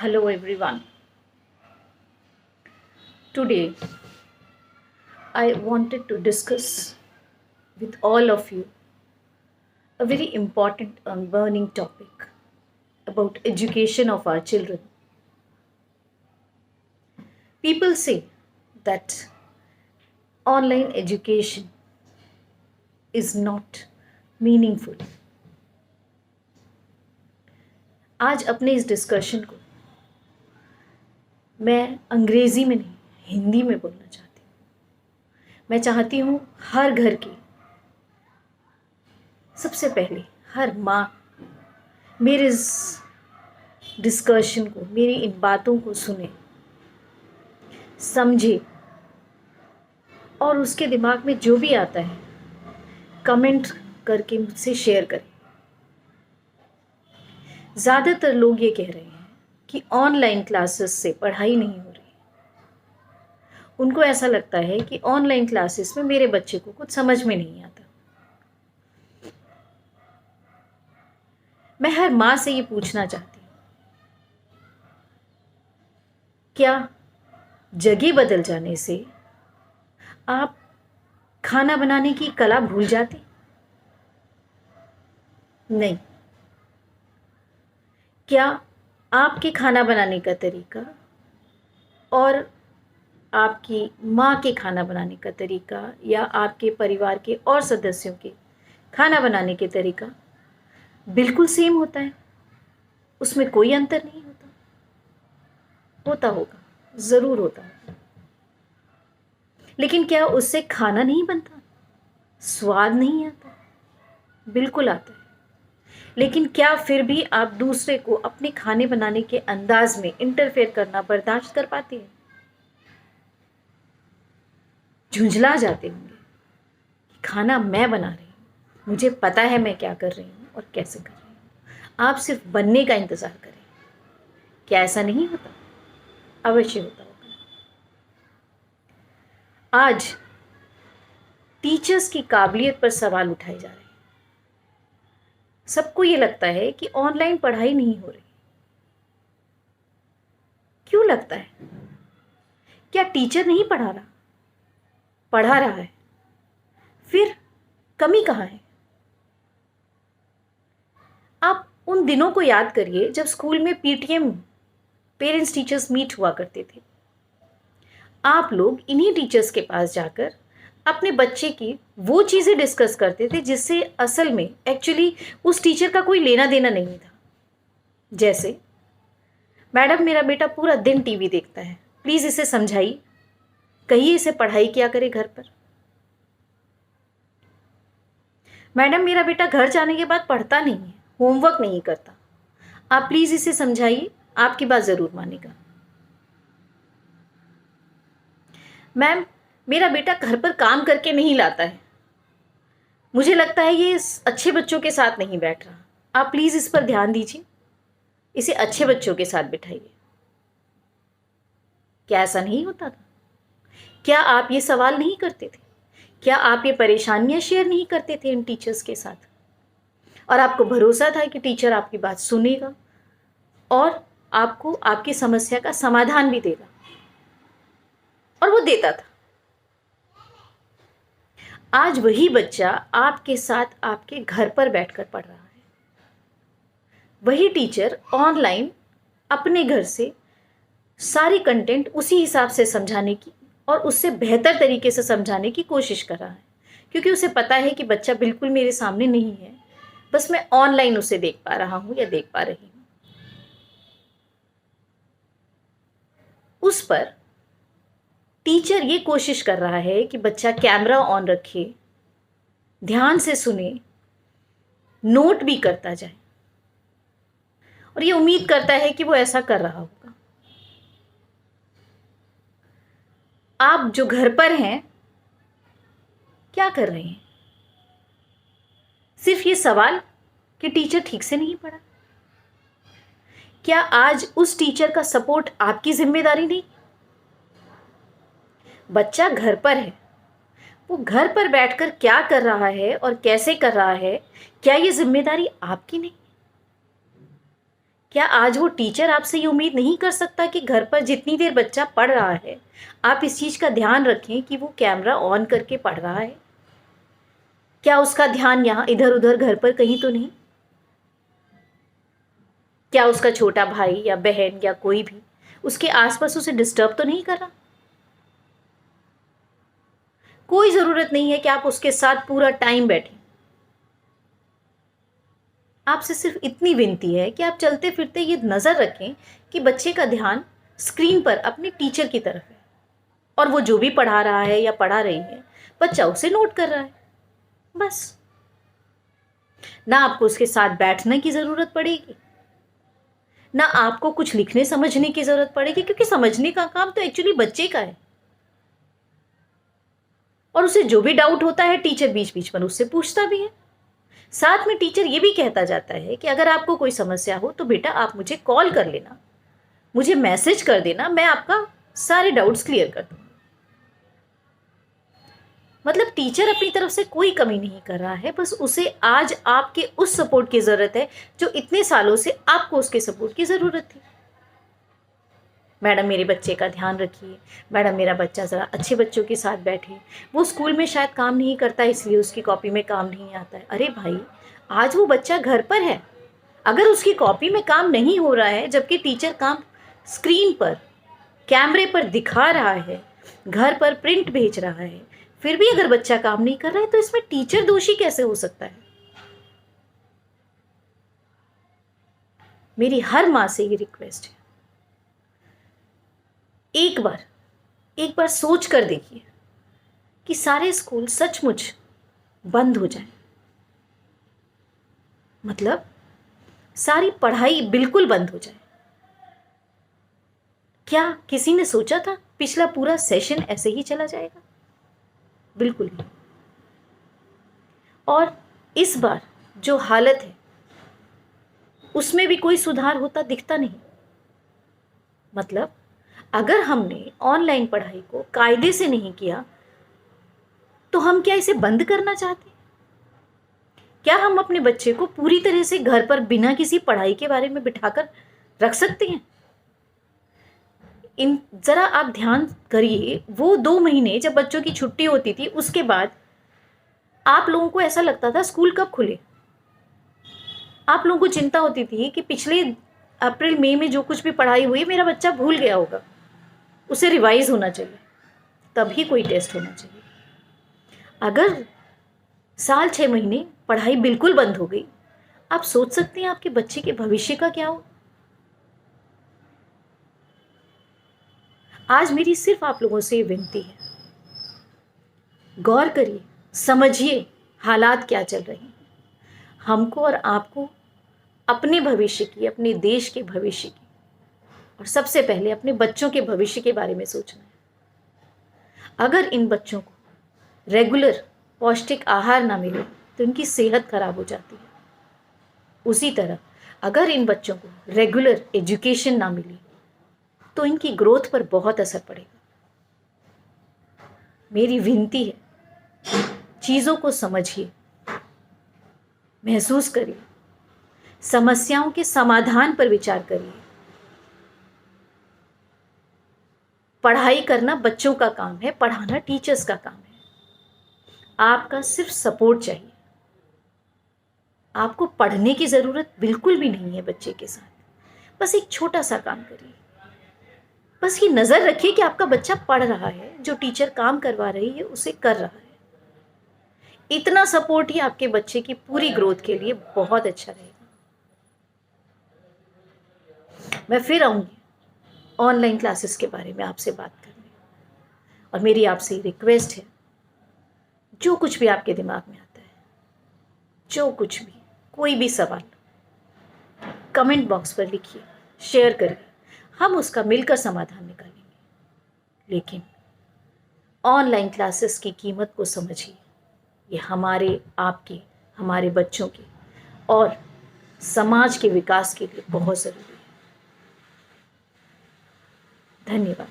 Hello everyone. Today I wanted to discuss with all of you a very important and burning topic about education of our children. People say that online education is not meaningful. आज अपने इस discussion को मैं अंग्रेजी में नहीं हिंदी में बोलना चाहती हूँ। मैं चाहती हूँ हर घर की सबसे पहले हर माँ मेरे इस डिस्कशन को, मेरी इन बातों को सुने, समझे और उसके दिमाग में जो भी आता है कमेंट करके मुझसे शेयर करें। ज़्यादातर लोग ये कह रहे हैं कि ऑनलाइन क्लासेस से पढ़ाई नहीं हो रही। उनको ऐसा लगता है कि ऑनलाइन क्लासेस में मेरे बच्चे को कुछ समझ में नहीं आता। मैं हर माँ से ये पूछना चाहती हूँ, क्या जगह बदल जाने से आप खाना बनाने की कला भूल जाते? नहीं। क्या आपके खाना बनाने का तरीका और आपकी माँ के खाना बनाने का तरीका या आपके परिवार के और सदस्यों के खाना बनाने के तरीका बिल्कुल सेम होता है? उसमें कोई अंतर नहीं होता? होता होगा, ज़रूर होता होगा। लेकिन क्या उससे खाना नहीं बनता? स्वाद नहीं आता? बिल्कुल आता है। लेकिन क्या फिर भी आप दूसरे को अपने खाने बनाने के अंदाज में इंटरफेयर करना बर्दाश्त कर पाते हैं? झुंझला जाते होंगे कि खाना मैं बना रही हूँ, मुझे पता है मैं क्या कर रही हूँ और कैसे कर रही हूँ, आप सिर्फ बनने का इंतज़ार करें। क्या ऐसा नहीं होता? अवश्य होता होगा। आज टीचर्स की काबिलियत पर सवाल उठाए जा रहे हैं। सबको ये लगता है कि ऑनलाइन पढ़ाई नहीं हो रही। क्यों लगता है? क्या टीचर नहीं पढ़ा रहा? पढ़ा रहा है। फिर कमी कहाँ है? आप उन दिनों को याद करिए जब स्कूल में पीटीएम, पेरेंट्स टीचर्स मीट हुआ करते थे। आप लोग इन्हीं टीचर्स के पास जाकर अपने बच्चे की वो चीज़ें डिस्कस करते थे जिससे असल में एक्चुअली उस टीचर का कोई लेना देना नहीं था। जैसे, मैडम मेरा बेटा पूरा दिन टीवी देखता है, प्लीज़ इसे समझाइए, कहिए इसे पढ़ाई किया करे घर पर। मैडम मेरा बेटा घर जाने के बाद पढ़ता नहीं है, होमवर्क नहीं करता, आप प्लीज़ इसे समझाइए, आपकी बात ज़रूर मानेगा। मैम मेरा बेटा घर पर काम करके नहीं लाता है, मुझे लगता है ये अच्छे बच्चों के साथ नहीं बैठ रहा, आप प्लीज़ इस पर ध्यान दीजिए, इसे अच्छे बच्चों के साथ बिठाइए। क्या ऐसा नहीं होता था? क्या आप ये सवाल नहीं करते थे? क्या आप ये परेशानियां शेयर नहीं करते थे इन टीचर्स के साथ? और आपको भरोसा था कि टीचर आपकी बात सुनेगा और आपको आपकी समस्या का समाधान भी देगा, और वो देता था। आज वही बच्चा आपके साथ आपके घर पर बैठकर पढ़ रहा है। वही टीचर ऑनलाइन अपने घर से सारी कंटेंट उसी हिसाब से समझाने की और उससे बेहतर तरीके से समझाने की कोशिश कर रहा है, क्योंकि उसे पता है कि बच्चा बिल्कुल मेरे सामने नहीं है, बस मैं ऑनलाइन उसे देख पा रहा हूँ या देख पा रही हूँ। उस पर टीचर ये कोशिश कर रहा है कि बच्चा कैमरा ऑन रखे, ध्यान से सुने, नोट भी करता जाए, और ये उम्मीद करता है कि वो ऐसा कर रहा होगा। आप जो घर पर हैं, क्या कर रहे हैं? सिर्फ ये सवाल कि टीचर ठीक से नहीं पढ़ा। क्या आज उस टीचर का सपोर्ट आपकी जिम्मेदारी नहीं? बच्चा घर पर है, वो घर पर बैठकर क्या कर रहा है और कैसे कर रहा है, क्या ये जिम्मेदारी आपकी नहीं? क्या आज वो टीचर आपसे ये उम्मीद नहीं कर सकता कि घर पर जितनी देर बच्चा पढ़ रहा है, आप इस चीज़ का ध्यान रखें कि वो कैमरा ऑन करके पढ़ रहा है? क्या उसका ध्यान यहाँ इधर-उधर घर पर कहीं तो नहीं? क्या उसका छोटा भाई या बहन या कोई भी उसके आस-पास उसे डिस्टर्ब तो नहीं कर रहा? कोई ज़रूरत नहीं है कि आप उसके साथ पूरा टाइम बैठें। आपसे सिर्फ़ इतनी विनती है कि आप चलते-फिरते ये नज़र रखें कि बच्चे का ध्यान स्क्रीन पर अपने टीचर की तरफ है और वो जो भी पढ़ा रहा है या पढ़ा रही है, बच्चा उसे नोट कर रहा है, बस। ना आपको उसके साथ बैठने की ज़रूरत पड़ेगी, ना आपको कुछ लिखने समझने की ज़रूरत पड़ेगी, क्योंकि समझने का काम तो एक्चुअली बच्चे का है। और उसे जो भी डाउट होता है टीचर बीच-बीच में उससे पूछता भी है। साथ में टीचर ये भी कहता जाता है कि अगर आपको कोई समस्या हो तो बेटा आप मुझे कॉल कर लेना, मुझे मैसेज कर देना, मैं आपका सारे डाउट्स क्लियर कर दूँगी। मतलब टीचर अपनी तरफ से कोई कमी नहीं कर रहा है, बस उसे आज आपके उस सपोर्ट की ज़रूरत है जो इतने सालों से आपको उसके सपोर्ट की ज़रूरत थी। मैडम मेरे बच्चे का ध्यान रखिए, मैडम मेरा बच्चा ज़रा अच्छे बच्चों के साथ बैठे, वो स्कूल में शायद काम नहीं करता इसलिए उसकी कॉपी में काम नहीं आता है। अरे भाई, आज वो बच्चा घर पर है, अगर उसकी कॉपी में काम नहीं हो रहा है जबकि टीचर काम स्क्रीन पर, कैमरे पर दिखा रहा है, घर पर प्रिंट भेज रहा है, फिर भी अगर बच्चा काम नहीं कर रहा है तो इसमें टीचर दोषी कैसे हो सकता है? मेरी हर माँ से ये रिक्वेस्ट है, एक बार सोच कर देखिए कि सारे स्कूल सचमुच बंद हो जाएं। मतलब सारी पढ़ाई बिल्कुल बंद हो जाए। क्या किसी ने सोचा था पिछला पूरा सेशन ऐसे ही चला जाएगा? बिल्कुल नहीं। और इस बार जो हालत है उसमें भी कोई सुधार होता दिखता नहीं। मतलब अगर हमने ऑनलाइन पढ़ाई को कायदे से नहीं किया तो हम क्या इसे बंद करना चाहते हैं? क्या हम अपने बच्चे को पूरी तरह से घर पर बिना किसी पढ़ाई के बारे में बिठाकर रख सकते हैं? इन ज़रा आप ध्यान करिए, वो 2 महीने जब बच्चों की छुट्टी होती थी उसके बाद आप लोगों को ऐसा लगता था स्कूल कब खुले? आप लोगों को चिंता होती थी कि पिछले अप्रैल मई में जो कुछ भी पढ़ाई हुई मेरा बच्चा भूल गया होगा, उसे रिवाइज़ होना चाहिए, तभी कोई टेस्ट होना चाहिए। अगर साल 6 महीने पढ़ाई बिल्कुल बंद हो गई, आप सोच सकते हैं आपके बच्चे के भविष्य का क्या हो? आज मेरी सिर्फ आप लोगों से विनती है, गौर करिए, समझिए हालात क्या चल रहे हैं। हमको और आपको अपने भविष्य की, अपने देश के भविष्य की और सबसे पहले अपने बच्चों के भविष्य के बारे में सोचना है। अगर इन बच्चों को रेगुलर पौष्टिक आहार ना मिले तो इनकी सेहत खराब हो जाती है। उसी तरह अगर इन बच्चों को रेगुलर एजुकेशन ना मिली तो इनकी ग्रोथ पर बहुत असर पड़ेगा। मेरी विनती है, चीज़ों को समझिए, महसूस करिए, समस्याओं के समाधान पर विचार करिए। पढ़ाई करना बच्चों का काम है, पढ़ाना टीचर्स का काम है। आपका सिर्फ सपोर्ट चाहिए। आपको पढ़ने की ज़रूरत बिल्कुल भी नहीं है बच्चे के साथ। बस एक छोटा सा काम करिए। बस ये नज़र रखिए कि आपका बच्चा पढ़ रहा है, जो टीचर काम करवा रही है उसे कर रहा है। इतना सपोर्ट ही आपके बच्चे की पूरी ग्रोथ के लिए बहुत अच्छा रहेगा। मैं फिर आऊँगी ऑनलाइन क्लासेस के बारे में आपसे बात करने, और मेरी आपसे रिक्वेस्ट है, जो कुछ भी आपके दिमाग में आता है, जो कुछ भी, कोई भी सवाल, कमेंट बॉक्स पर लिखिए, शेयर करिए, हम उसका मिलकर समाधान निकालेंगे। लेकिन ऑनलाइन क्लासेस की कीमत को समझिए, ये हमारे, आपके, हमारे बच्चों के और समाज के विकास के लिए बहुत ज़रूरी है। धन्यवाद।